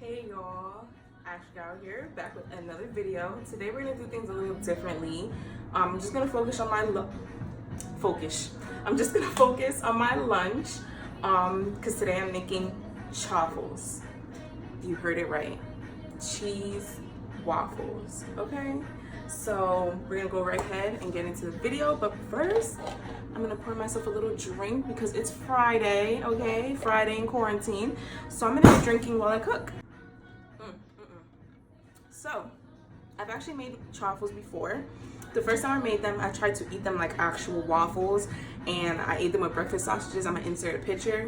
Hey y'all, Ashley.Q here, back with another video. Today we're gonna do things a little differently. I'm just gonna focus on my I'm just gonna focus on my lunch, because today I'm making chaffles. You heard it right, cheese waffles. Okay, so we're gonna go right ahead and get into the video. But first, I'm gonna pour myself a little drink because it's Friday. Okay, Friday in quarantine, so I'm gonna be drinking while I cook. So, I've actually made chaffles before. The first time I made them, I tried to eat them like actual waffles, and I ate them with breakfast sausages. I'm gonna insert a picture.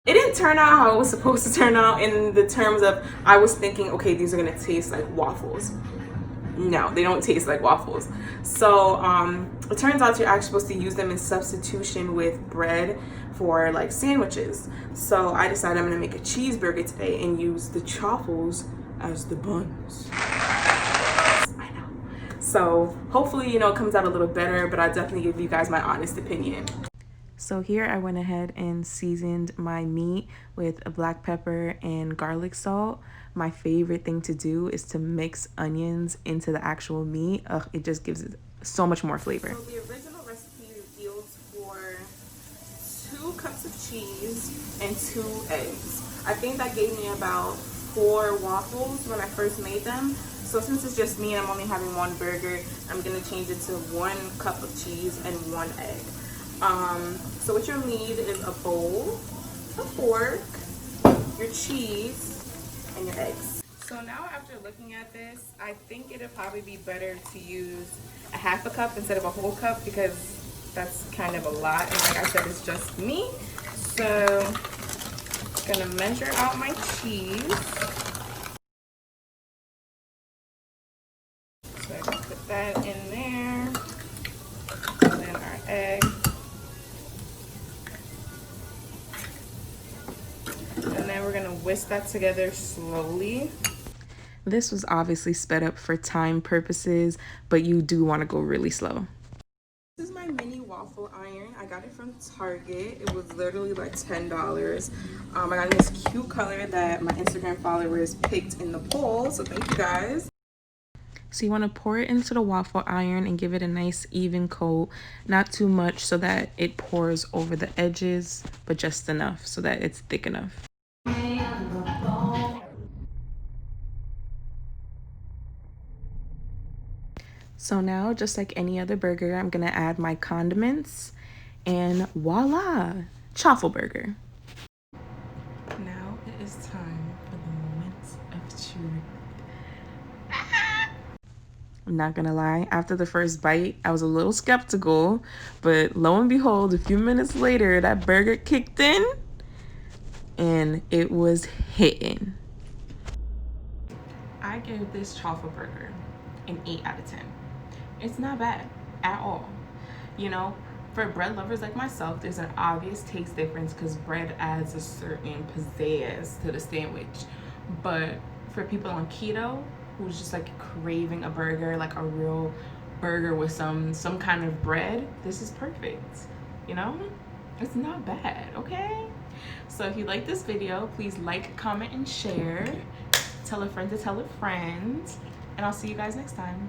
It didn't turn out how it was supposed to turn out in the terms of I was thinking, okay, these are gonna taste like waffles. No, they don't taste like waffles. So it turns out you're actually supposed to use them in substitution with bread for like sandwiches. So I decided I'm gonna make a cheeseburger today and use the chaffles as the buns. I know. So hopefully, it comes out a little better, but I'll definitely give you guys my honest opinion. So here I went ahead and seasoned my meat with a black pepper and garlic salt. My favorite thing to do is to mix onions into the actual meat. Ugh, it just gives it so much more flavor. So the original recipe yields for 2 cups of cheese and 2 eggs. I think that gave me about 4 waffles when I first made them. So since it's just me and I'm only having 1 burger, I'm gonna change it to 1 cup of cheese and 1 egg. So what you'll need is a bowl, a fork, your cheese, and your eggs. So now after looking at this, I think it'll probably be better to use a half a cup instead of a whole cup because that's kind of a lot. And like I said, it's just me. So I'm gonna measure out my cheese. So I can put that in there. And then our egg. And then we're gonna whisk that together slowly. This was obviously sped up for time purposes, but you do want to go really slow. This is my mini waffle iron. I got it from Target. It was literally like $10. I got this cute color that my Instagram followers picked in the poll, so thank you guys. So you want to pour it into the waffle iron and give it a nice even coat, not too much so that it pours over the edges, but just enough so that it's thick enough. So now, just like any other burger, I'm gonna add my condiments and voila, chaffle burger. Now it is time for the moments of truth. I'm not gonna lie, after the first bite, I was a little skeptical, but lo and behold, a few minutes later, that burger kicked in and it was hitting. I give this chaffle burger an 8 out of 10. It's not bad at all. For bread lovers like myself, there's an obvious taste difference because bread adds a certain pizzazz to the sandwich. But for people on keto who's just like craving a burger, like a real burger with some kind of bread, this is perfect. It's not bad, okay? So if you like this video, please like, comment, and share. Tell a friend to tell a friend. And I'll see you guys next time.